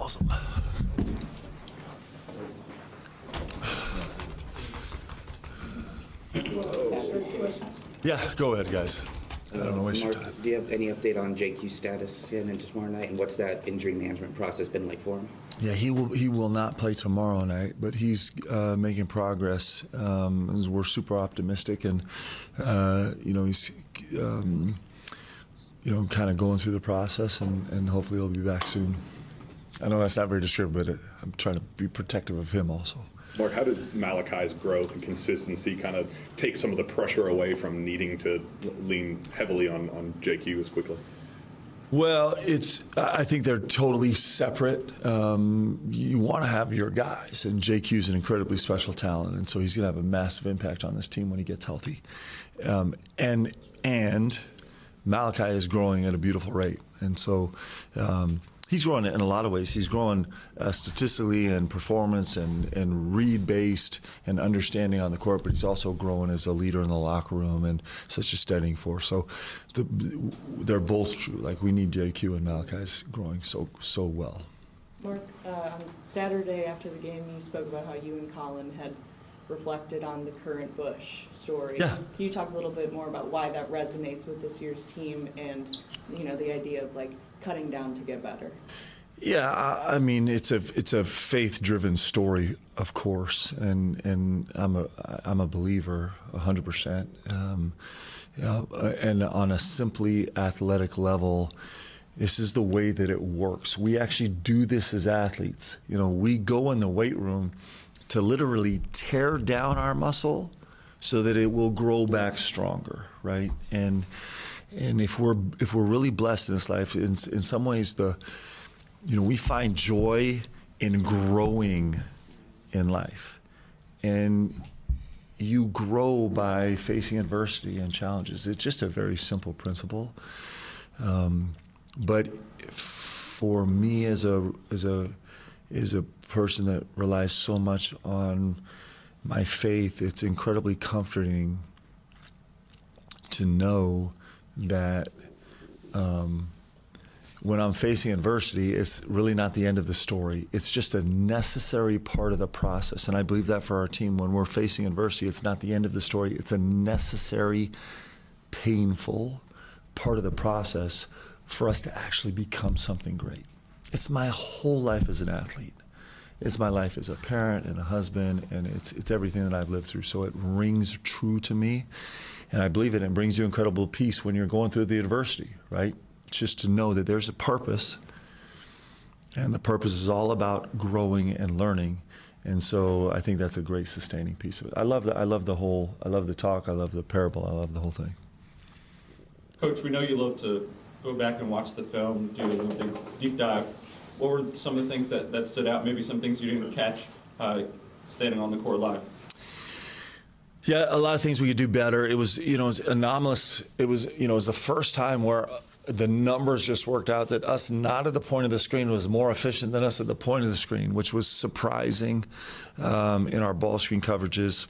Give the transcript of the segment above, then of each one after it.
Awesome. Yeah, go ahead, guys. I don't know waste your Mark, time. do you have any update on JQ's status heading into tomorrow night, and what's that injury management process been like for him? Yeah, he will not play tomorrow night, but he's making progress. We're super optimistic, and he's kind of going through the process, and hopefully he'll be back soon. I know that's not very descriptive, but I'm trying to be protective of him also. Mark, how does Malachi's growth and consistency kind of take some of the pressure away from needing to lean heavily on JQ as quickly? Well, I think they're totally separate. You want to have your guys, and JQ is an incredibly special talent, and so he's going to have a massive impact on this team when he gets healthy. And Malachi is growing at a beautiful rate, and so he's growing in a lot of ways. He's growing statistically and performance and read-based and understanding on the court, but he's also growing as a leader in the locker room and such a steadying force. So they're both true. Like, we need JQ, and Malachi's growing so well. Mark, on Saturday after the game, you spoke about how you and Colin had reflected on the current Bush story. Yeah. Can you talk a little bit more about why that resonates with this year's team and, the idea of cutting down to get better? Yeah, I mean, it's a faith-driven story, of course, and I'm a believer 100%. And on a simply athletic level, this is the way that it works. We actually do this as athletes. We go in the weight room to literally tear down our muscle so that it will grow back stronger, right? And if we're really blessed in this life, in some ways, we find joy in growing in life, and you grow by facing adversity and challenges. It's just a very simple principle, but for me as a person that relies so much on my faith, it's incredibly comforting to know that when I'm facing adversity, it's really not the end of the story. It's just a necessary part of the process. And I believe that for our team, when we're facing adversity, it's not the end of the story. It's a necessary, painful part of the process for us to actually become something great. It's my whole life as an athlete. It's my life as a parent and a husband, and it's everything that I've lived through. So it rings true to me, and I believe it. And brings you incredible peace when you're going through the adversity, right? Just to know that there's a purpose, and the purpose is all about growing and learning. And so I think that's a great sustaining piece of it. I love the talk, I love the parable, I love the whole thing. Coach, we know you love to go back and watch the film, do a little deep dive. What were some of the things that stood out? Maybe some things you didn't catch standing on the court live? Yeah, a lot of things we could do better. It was, it was anomalous. It was, it was the first time where the numbers just worked out that us not at the point of the screen was more efficient than us at the point of the screen, which was surprising in our ball screen coverages.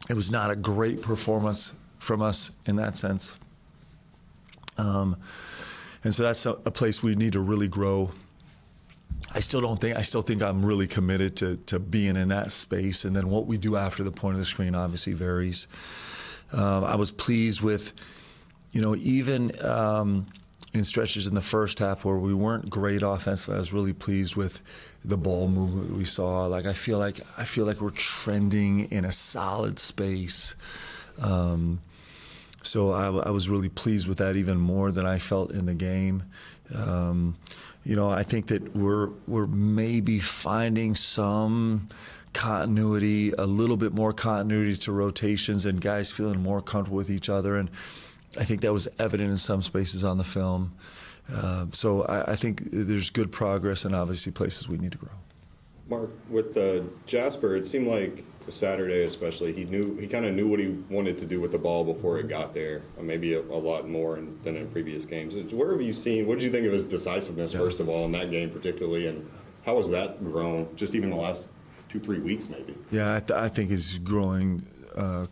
It was not a great performance from us in that sense. And so that's a place we need to really grow. I still think I'm really committed to being in that space. And then what we do after the point of the screen obviously varies. I was pleased with, even in stretches in the first half where we weren't great offensively, I was really pleased with the ball movement we saw. Like I feel like we're trending in a solid space. So I was really pleased with that, even more than I felt in the game. I think that we're maybe finding some continuity, a little bit more continuity to rotations, and guys feeling more comfortable with each other. And I think that was evident in some spaces on the film. So I think there's good progress, and obviously places we need to grow. Mark, with Jasper, it seemed like Saturday especially, he kind of knew what he wanted to do with the ball before it got there, maybe a lot more than in previous games. Where have you seen, what did you think of his decisiveness, first of all, in that game particularly, and how has that grown just even the last 2-3 weeks maybe? Yeah, I think he's growing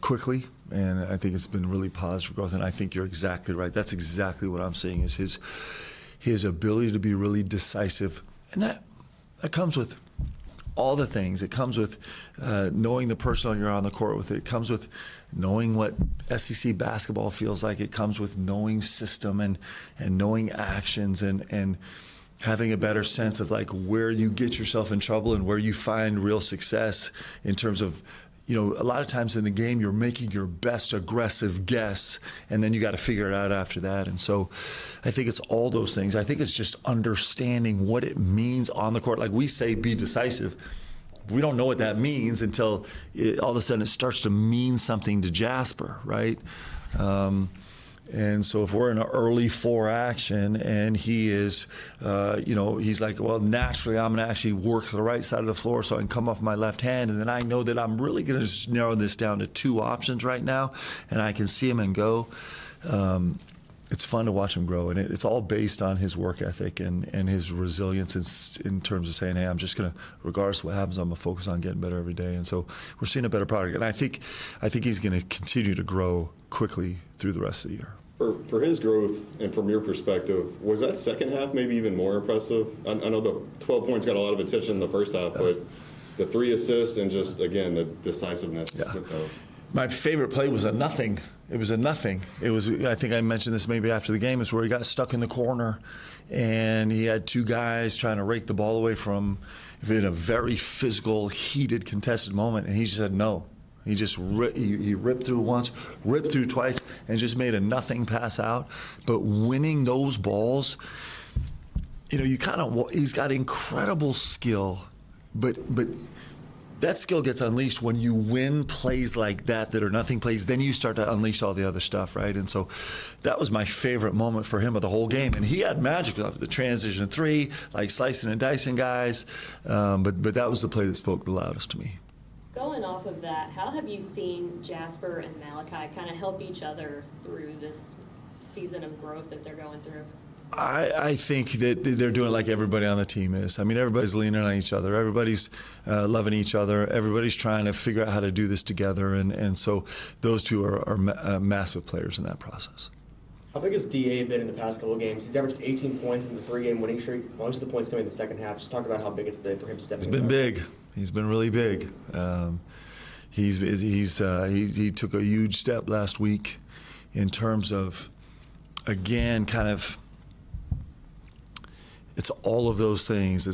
quickly, and I think it's been really positive growth, and I think you're exactly right. That's exactly what I'm seeing, is his ability to be really decisive And that comes with all the things. It comes with knowing the person you're on the court with. It comes with knowing what SEC basketball feels like. It comes with knowing system and knowing actions and having a better sense of like where you get yourself in trouble and where you find real success in terms of, a lot of times in the game you're making your best aggressive guess and then you got to figure it out after that. And so I think it's all those things. I think it's just understanding what it means on the court. Like we say, be decisive. We don't know what that means until all of a sudden it starts to mean something to Jasper, right? And so if we're in an early 4 action and he is, he's like, well, naturally I'm going to actually work to the right side of the floor so I can come off my left hand. And then I know that I'm really going to just narrow this down to 2 options right now and I can see him and go. It's fun to watch him grow. And it's all based on his work ethic and his resilience in terms of saying, hey, I'm just going to, regardless of what happens, I'm going to focus on getting better every day. And so we're seeing a better product. And I think he's going to continue to grow quickly through the rest of the year. For his growth and from your perspective, was that second half maybe even more impressive? I know the 12 points got a lot of attention in the first half, but the 3 assists and just, again, the decisiveness. Yeah. My favorite play was a nothing. It was a nothing. It was, I think I mentioned this maybe after the game, is where he got stuck in the corner and he had 2 guys trying to rake the ball away from in a very physical, heated, contested moment, and he just said no. He just he ripped through once, ripped through twice, and just made a nothing pass out. But winning those balls, he's got incredible skill, but that skill gets unleashed when you win plays like that are nothing plays. Then you start to unleash all the other stuff, right? And so that was my favorite moment for him of the whole game. And he had magic of the transition 3, like slicing and dicing guys. But that was the play that spoke the loudest to me. Going off of that, how have you seen Jasper and Malachi kind of help each other through this season of growth that they're going through? I think that they're doing like everybody on the team is. I mean, everybody's leaning on each other. Everybody's loving each other. Everybody's trying to figure out how to do this together. And so those 2 are massive players in that process. How big has DA been in the past couple of games? He's averaged 18 points in the 3-game winning streak. Most of the points coming in the second half. Just talk about how big it's been for him stepping in. It's been big. He's been really big. He took a huge step last week in terms of, again, kind of, it's all of those things.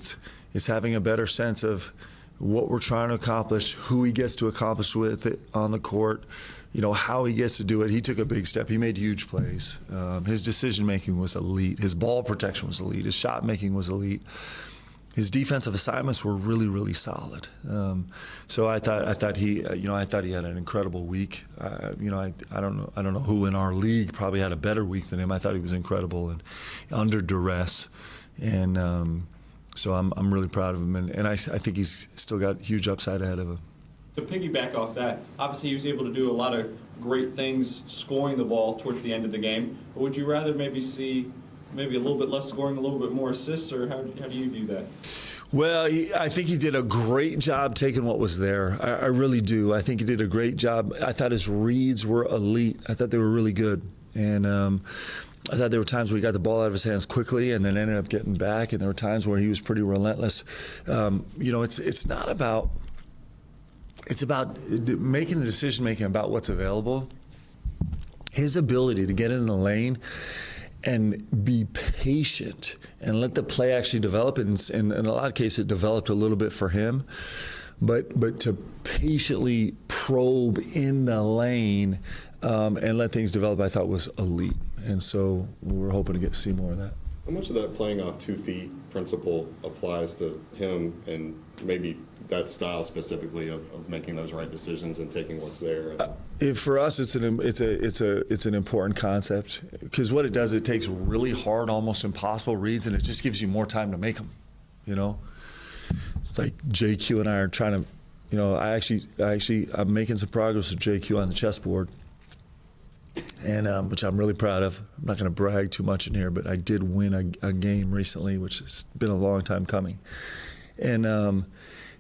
It's having a better sense of what we're trying to accomplish, who he gets to accomplish with it on the court, how he gets to do it. He took a big step. He made huge plays. His decision-making was elite. His ball protection was elite. His shot-making was elite. His defensive assignments were really, really solid. So I thought he had an incredible week. I don't know who in our league probably had a better week than him. I thought he was incredible and under duress. And so I'm really proud of him, and I think he's still got huge upside ahead of him. To piggyback off that, obviously he was able to do a lot of great things scoring the ball towards the end of the game. But would you rather maybe see a little bit less scoring, a little bit more assists, or how do you do that? Well, I think he did a great job taking what was there. I really do. I think he did a great job. I thought his reads were elite. I thought they were really good. And I thought there were times where he got the ball out of his hands quickly and then ended up getting back, and there were times where he was pretty relentless. It's not about – it's about making the decision-making about what's available. His ability to get in the lane and be patient and let the play actually develop, and in a lot of cases it developed a little bit for him, but to patiently probe in the lane and let things develop, I thought was elite. And so we're hoping to get to see more of that. How much of that playing off 2 feet principle applies to him and maybe that style specifically of making those right decisions and taking what's there? For us, it's an important concept, because what it does, it takes really hard, almost impossible reads, and it just gives you more time to make them. It's like JQ and I are trying to, I'm making some progress with JQ on the chessboard, and which I'm really proud of. I'm not going to brag too much in here, but I did win a game recently, which has been a long time coming, and.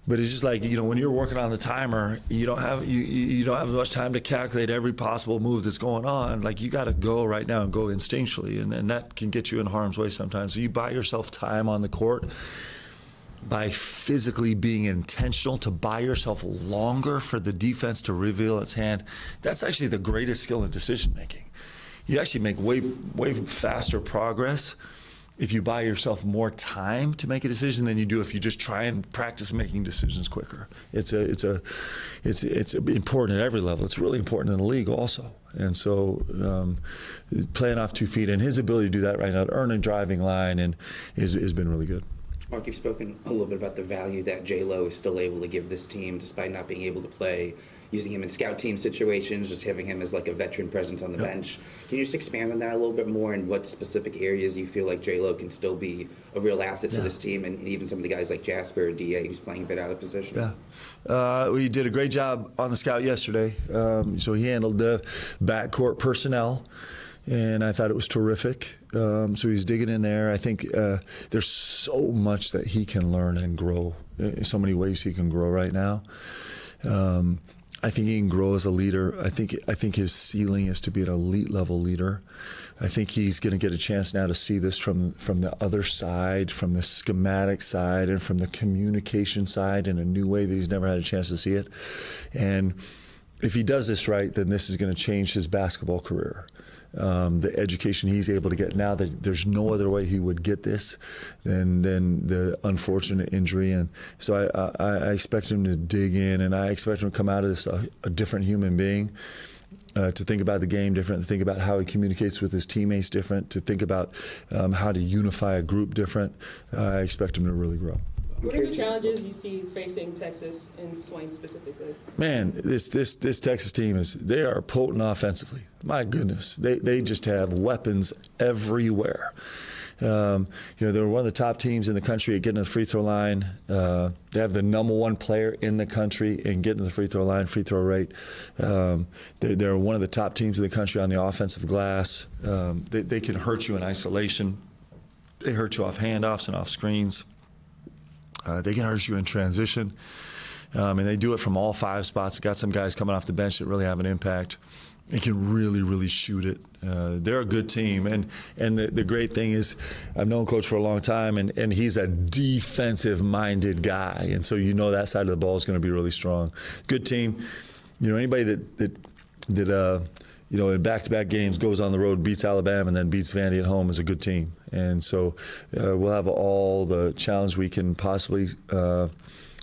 But it's just like, when you're working on the timer, you don't have as much time to calculate every possible move that's going on. Like, you got to go right now and go instinctually, and that can get you in harm's way sometimes. So you buy yourself time on the court by physically being intentional to buy yourself longer for the defense to reveal its hand, that's actually the greatest skill in decision making. You actually make way faster progress if you buy yourself more time to make a decision than you do if you just try and practice making decisions quicker. It's important at every level. It's really important in the league also. And so playing off 2 feet and his ability to do that right now, to earn a driving line, and has been really good. Mark, you've spoken a little bit about the value that J-Lo is still able to give this team despite not being able to play, using him in scout team situations, just having him as like a veteran presence on the bench. Can you just expand on that a little bit more, and what specific areas you feel like J-Lo can still be a real asset to this team, and even some of the guys like Jasper or DA who's playing a bit out of position? Yeah. We did a great job on the scout yesterday. So he handled the backcourt personnel, and I thought it was terrific. So he's digging in there. I think there's so much that he can learn and grow. So many ways he can grow right now. I think he can grow as a leader. I think his ceiling is to be an elite level leader. I think he's going to get a chance now to see this from the other side, from the schematic side, and from the communication side in a new way that he's never had a chance to see it. And if he does this right, then this is going to change his basketball career. The education he's able to get now, that there's no other way he would get this than the unfortunate injury. And so I expect him to dig in, and I expect him to come out of this a different human being, to think about the game different, to think about how he communicates with his teammates different, to think about how to unify a group different. I expect him to really grow. What are the challenges you see facing Texas and Swain specifically? Man, this Texas team they are potent offensively. My goodness, they just have weapons everywhere. They're one of the top teams in the country at getting to the free throw line. They have the number 1 player in the country in getting to the free throw line, free throw rate. They're one of the top teams in the country on the offensive glass. They can hurt you in isolation. They hurt you off handoffs and off screens. They can hurt you in transition, and they do it from all 5 spots. Got some guys coming off the bench that really have an impact. They can really, really shoot it. They're a good team, and the great thing is, I've known Coach for a long time, and he's a defensive-minded guy, and so that side of the ball is going to be really strong. Good team. Anybody that in back-to-back games goes on the road, beats Alabama, and then beats Vandy at home is a good team. And so we'll have all the challenge we can possibly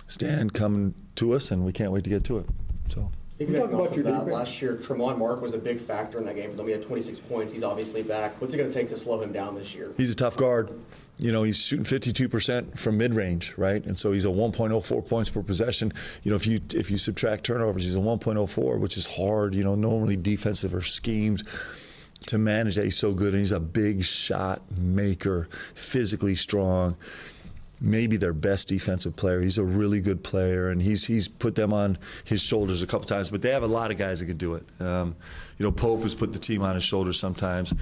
stand coming to us, and we can't wait to get to it. So. Talk about your that last year, Tremont Mark was a big factor in that game for them. He had 26 points. He's obviously back. What's it going to take to slow him down this year? He's a tough guard. He's shooting 52% from mid-range, right? And so he's a 1.04 points per possession. If you subtract turnovers, he's a 1.04, which is hard. Normally defensive or schemes to manage that. He's so good, and he's a big shot maker, physically strong. Maybe their best defensive player. He's a really good player, and he's put them on his shoulders a couple times. But they have a lot of guys that could do it. Pope has put the team on his shoulders sometimes.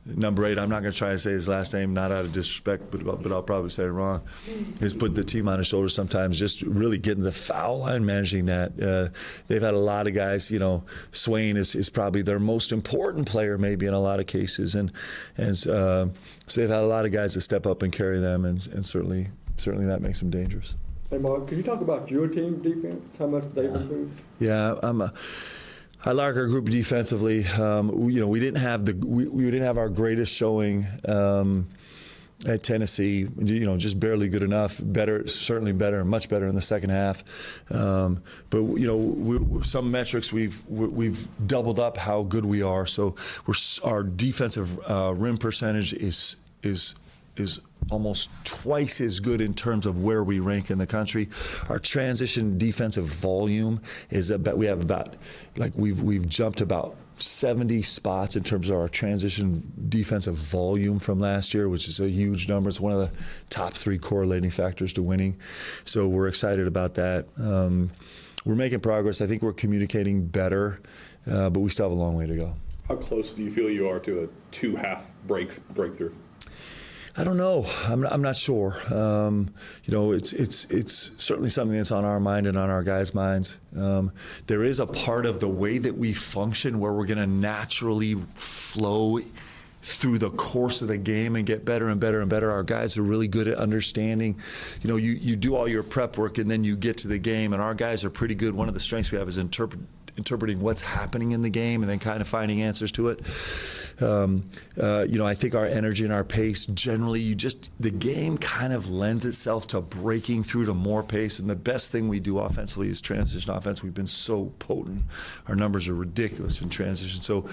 Number 8, I'm not going to try to say his last name, not out of disrespect, but I'll probably say it wrong. Has put the team on his shoulders sometimes, just really getting the foul line, managing that. They've had a lot of guys. Swain is probably their most important player, maybe in a lot of cases, and so they've had a lot of guys that step up and carry them, and certainly that makes them dangerous. Hey, Mark, can you talk about your team defense? How much they've improved? Yeah, I like our group defensively. We didn't have our greatest showing at Tennessee. Just barely good enough. Better, certainly better, much better in the second half. But some metrics we've doubled up how good we are. So our defensive rim percentage is almost twice as good in terms of where we rank in the country. Our transition defensive volume is we've jumped about 70 spots in terms of our transition defensive volume from last year, which is a huge number. It's one of the top 3 correlating factors to winning. So we're excited about that. We're making progress. I think we're communicating better, but we still have a long way to go. How close do you feel you are to a 2-half breakthrough? I don't know. I'm not sure. It's certainly something that's on our mind and on our guys' minds. There is a part of the way that we function where we're going to naturally flow through the course of the game and get better and better and better. Our guys are really good at understanding. You do all your prep work and then you get to the game, and our guys are pretty good. One of the strengths we have is interpreting what's happening in the game and then kind of finding answers to it. I think our energy and our pace, generally, the game kind of lends itself to breaking through to more pace. And the best thing we do offensively is transition offense. We've been so potent. Our numbers are ridiculous in transition. So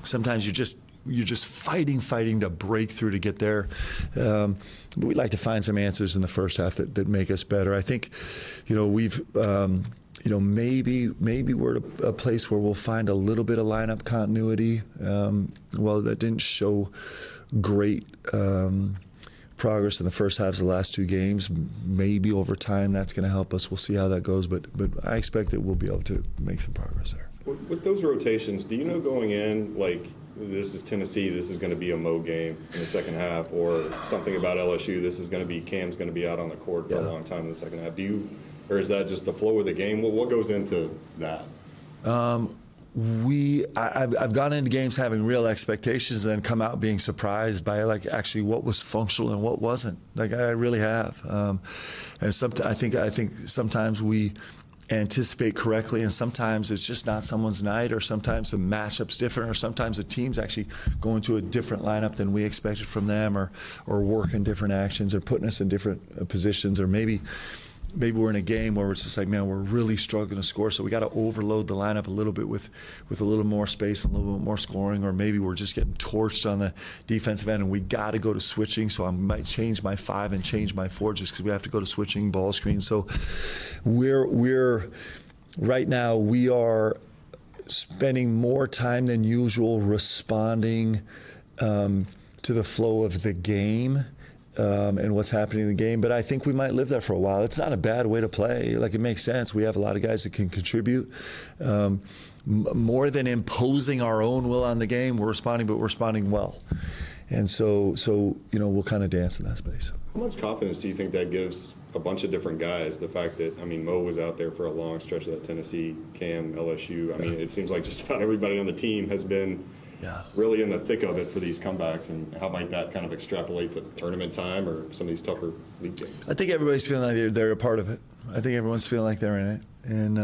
sometimes you're just fighting to break through to get there. But we'd like to find some answers in the first half that make us better. I think, we've. Maybe we're at a place where we'll find a little bit of lineup continuity. Well, that didn't show great progress in the first halves of the last 2 games. Maybe over time that's going to help us. We'll see how that goes, but I expect that we'll be able to make some progress there. With those rotations, do you know going in, like, this is Tennessee, this is going to be a Mo game in the second half, or something about LSU, this is going to be Cam's going to be out on the court for a long time in the second half? Or is that just the flow of the game? What goes into that? I've gone into games having real expectations and then come out being surprised by actually what was functional and what wasn't. I really have. And I think sometimes we anticipate correctly, and sometimes it's just not someone's night, or sometimes the matchup's different, or sometimes the team's actually going to a different lineup than we expected from them, or working different actions, or putting us in different positions, or maybe we're in a game where it's just like, man, we're really struggling to score, so we got to overload the lineup a little bit with a little more space and a little bit more scoring, or maybe we're just getting torched on the defensive end and we got to go to switching, so I might change my 5 and change my 4 just because we have to go to switching ball screen. So we're right now we are spending more time than usual responding to the flow of the game. And what's happening in the game, but I think we might live there for a while. It's not a bad way to play. It makes sense. We have a lot of guys that can contribute. More than imposing our own will on the game, we're responding well. And so we'll kind of dance in that space. How much confidence do you think that gives a bunch of different guys? The fact that, Mo was out there for a long stretch of that Tennessee, Cam, LSU. It seems like just about everybody on the team has been really in the thick of it for these comebacks, and how might that kind of extrapolate to tournament time or some of these tougher league games? I think everybody's feeling like they're a part of it. I think everyone's feeling like they're in it, and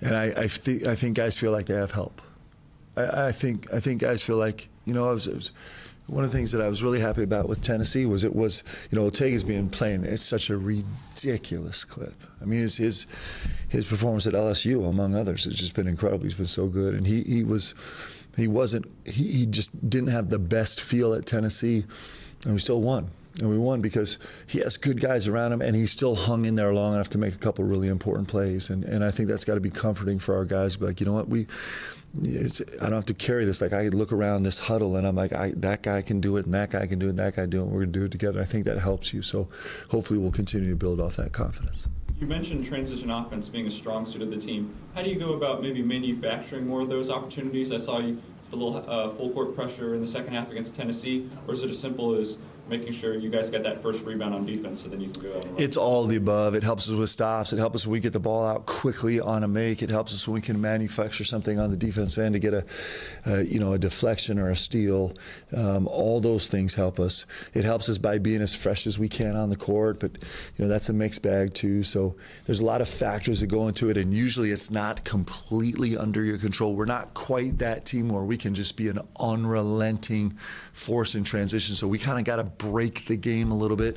I think guys feel like they have help. I think guys feel like, one of the things that I was really happy about with Tennessee was Otega's been playing at such a ridiculous clip. His performance at LSU, among others, has just been incredible. He's been so good, and he just didn't have the best feel at Tennessee, and we still won. And we won because he has good guys around him, and he still hung in there long enough to make a couple really important plays. And I think that's got to be comforting for our guys to be like, you know what, I don't have to carry this. I look around this huddle, and I'm like, that guy can do it, and that guy can do it, and that guy can do it, and we're going to do it together. I think that helps you. So hopefully we'll continue to build off that confidence. You mentioned transition offense being a strong suit of the team. How do you go about maybe manufacturing more of those opportunities? I saw you a little full court pressure in the second half against Tennessee, or is it as simple as making sure you guys get that first rebound on defense so then you can go out and run? It's all the above. It helps us with stops. It helps us when we get the ball out quickly on a make. It helps us when we can manufacture something on the defensive end to get a deflection or a steal. All those things help us. It helps us by being as fresh as we can on the court, but that's a mixed bag too. So there's a lot of factors that go into it, and usually it's not completely under your control. We're not quite that team where we can just be an unrelenting force in transition. So we kind of got to break the game a little bit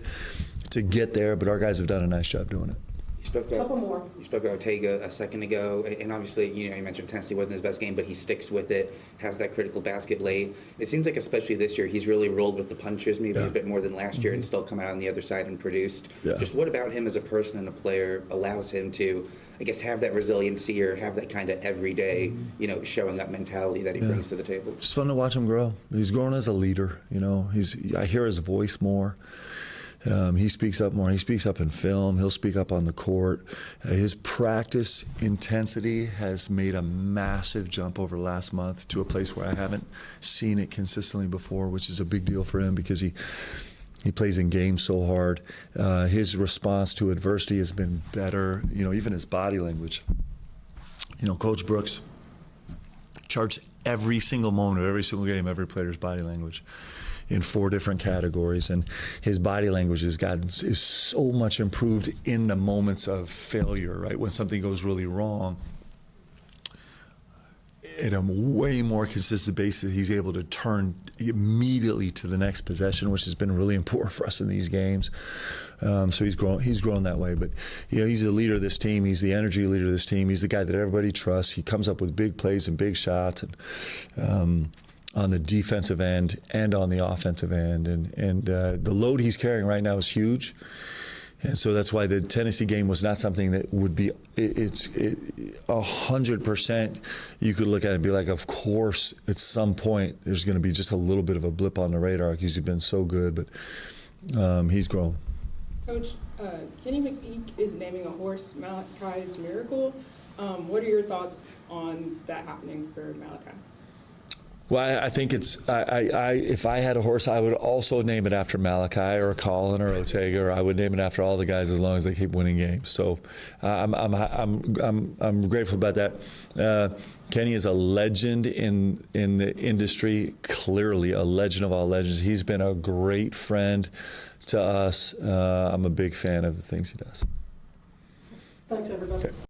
to get there, but our guys have done a nice job doing it. You spoke about Ortega a second ago, and obviously, you mentioned Tennessee wasn't his best game, but he sticks with it, has that critical basket late. It seems like, especially this year, he's really rolled with the punches, maybe a bit more than last year, and still come out on the other side and produced. Just what about him as a person and a player allows him to, I guess, have that resiliency or have that kind of everyday, showing up mentality that he brings to the table? It's fun to watch him grow. He's grown as a leader. I hear his voice more. He speaks up more. He speaks up in film. He'll speak up on the court. His practice intensity has made a massive jump over last month to a place where I haven't seen it consistently before, which is a big deal for him because he plays in games so hard. His response to adversity has been better. Even his body language. Coach Brooks charged every single moment of every single game, every player's body language in 4 different categories, and his body language is so much improved in the moments of failure, right? When something goes really wrong, at a way more consistent basis, he's able to turn immediately to the next possession, which has been really important for us in these games. So he's grown that way. But he's the leader of this team. He's the energy leader of this team. He's the guy that everybody trusts. He comes up with big plays and big shots, and on the defensive end and on the offensive end. And the load he's carrying right now is huge. And so that's why the Tennessee game was not something that would be, it's 100%. You could look at it and be like, of course, at some point, there's going to be just a little bit of a blip on the radar because he's been so good, but he's grown. Coach, Kenny McPeak is naming a horse Malachi's Miracle. What are your thoughts on that happening for Malachi? Well, I think it's. If I had a horse, I would also name it after Malachi or Colin or Ortega, or I would name it after all the guys as long as they keep winning games. So I'm grateful about that. Kenny is a legend in the industry. Clearly, a legend of all legends. He's been a great friend to us. I'm a big fan of the things he does. Thanks, everybody. Okay.